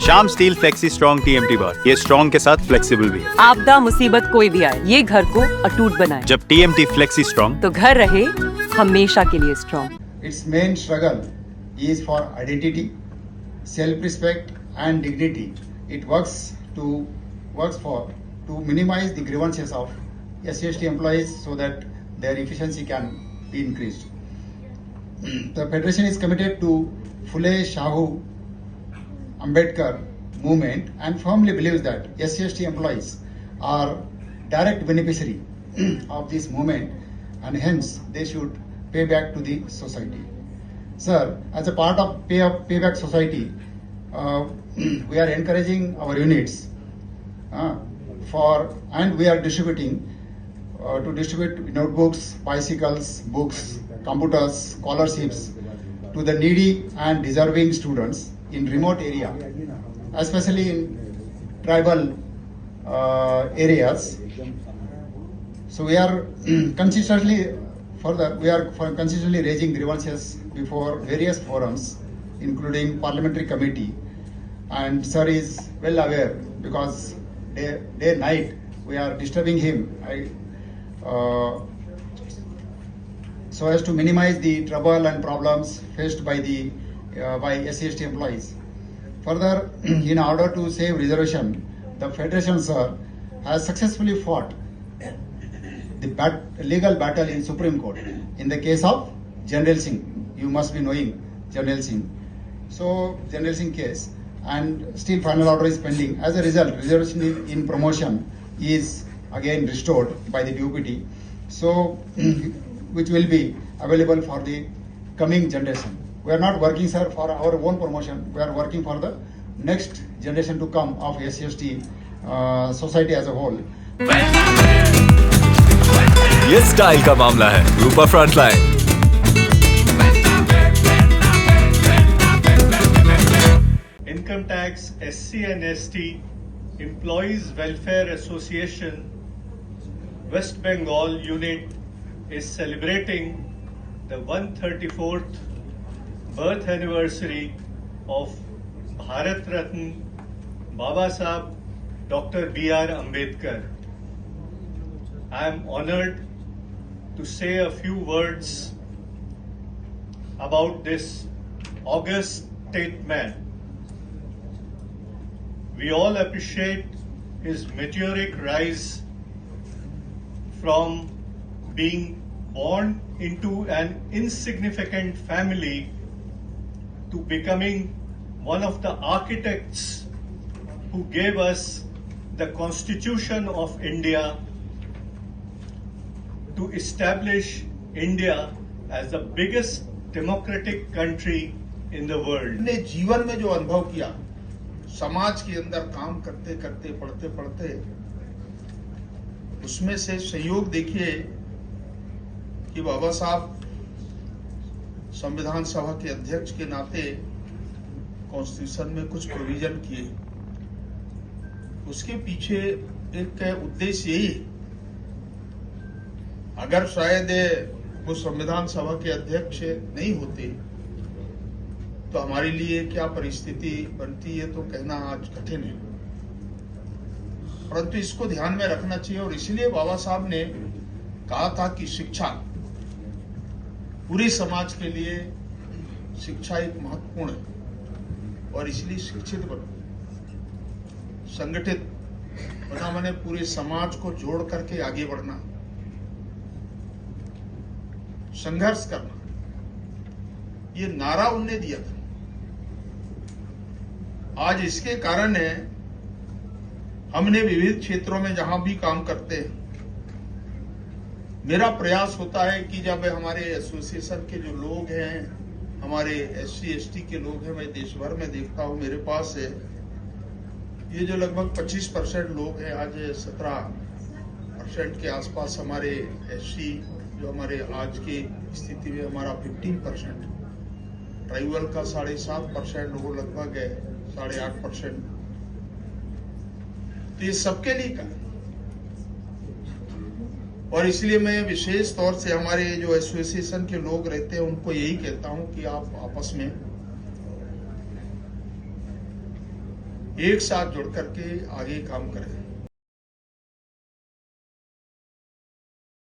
Shyam steel flexi strong TMT बार, ये strong के साथ फ्लेक्सिबल भी है। आपदा मुसीबत कोई भी आए, ये घर को अटूट बनाए। जब टीएमटी फ्लेक्सी स्ट्रॉन्ग, तो घर रहे हमेशा के लिए strong. Its main struggle is for identity, self-respect and dignity. It works to minimize the grievances of SC/ST employees so that their efficiency can be increased. The Federation is committed to Phule Shahu Ambedkar movement and firmly believes that SC/ST employees are direct beneficiary of this movement and hence they should pay back to the society. Sir, as a part of payback society, we are encouraging our units and we are distributing to distribute notebooks, bicycles, books, computers, scholarships to the needy and deserving students in remote area, especially in tribal areas. So we are consistently raising grievances before various forums, including parliamentary committee, and sir is well aware because day night we are disturbing him so as to minimize the trouble and problems faced by SC/ST employees. Further, in order to save reservation, the Federation, sir, has successfully fought the legal battle in Supreme Court in the case of General Singh. You must be knowing General Singh. So General Singh case, and still final order is pending. As a result, reservation in promotion is again restored by the DUPT. So which will be available for the coming generation. We are not working, sir, for our own promotion. We are working for the next generation to come of SC/ST society as a whole. ये style का मामला है। रूपा frontline. Income Tax SC and ST Employees Welfare Association West Bengal unit is celebrating the 134th birth anniversary of Bharat Ratna Baba Saheb Dr. B.R. Ambedkar. I am honored to say a few words about this august statesman. We all appreciate his meteoric rise from being born into an insignificant family to becoming one of the architects who gave us the Constitution of India, to establish India as the biggest democratic country in the world. ने जीवन में जो अनुभव किया, समाज के अंदर काम करते करते पढ़ते पढ़ते, उसमें से सहयोग देखिए कि बाबा साहब संविधान सभा के अध्यक्ष के नाते कॉन्स्टिट्यूशन में कुछ प्रोविजन किए। उसके पीछे एक उद्देश्य यही, अगर शायद वो संविधान सभा के अध्यक्ष नहीं होते तो हमारे लिए क्या परिस्थिति बनती है तो कहना आज कठिन है, परंतु इसको ध्यान में रखना चाहिए। और इसलिए बाबा साहब ने कहा था कि शिक्षा पूरे समाज के लिए, शिक्षा एक महत्वपूर्ण है और इसलिए शिक्षित बनो, संगठित बना, मैंने पूरे समाज को जोड़ करके आगे बढ़ना, संघर्ष करना, ये नारा उनने दिया था। आज इसके कारण है हमने विविध क्षेत्रों में जहां भी काम करते हैं, मेरा प्रयास होता है कि जब हमारे एसोसिएशन के जो लोग हैं, हमारे SC/ST के लोग हैं, मैं देश भर में देखता हूं, मेरे पास है ये जो लगभग 25% लोग हैं, आज 17% के आसपास हमारे SC, जो हमारे आज की स्थिति में हमारा 15%, ट्राइबल का 7.5% लोग लगभग है 8.5%, तो ये सबके लिए का। और इसलिए मैं विशेष तौर से हमारे जो एसोसिएशन के लोग रहते हैं उनको यही कहता हूं कि आप आपस में एक साथ जुड़ करके आगे काम करें।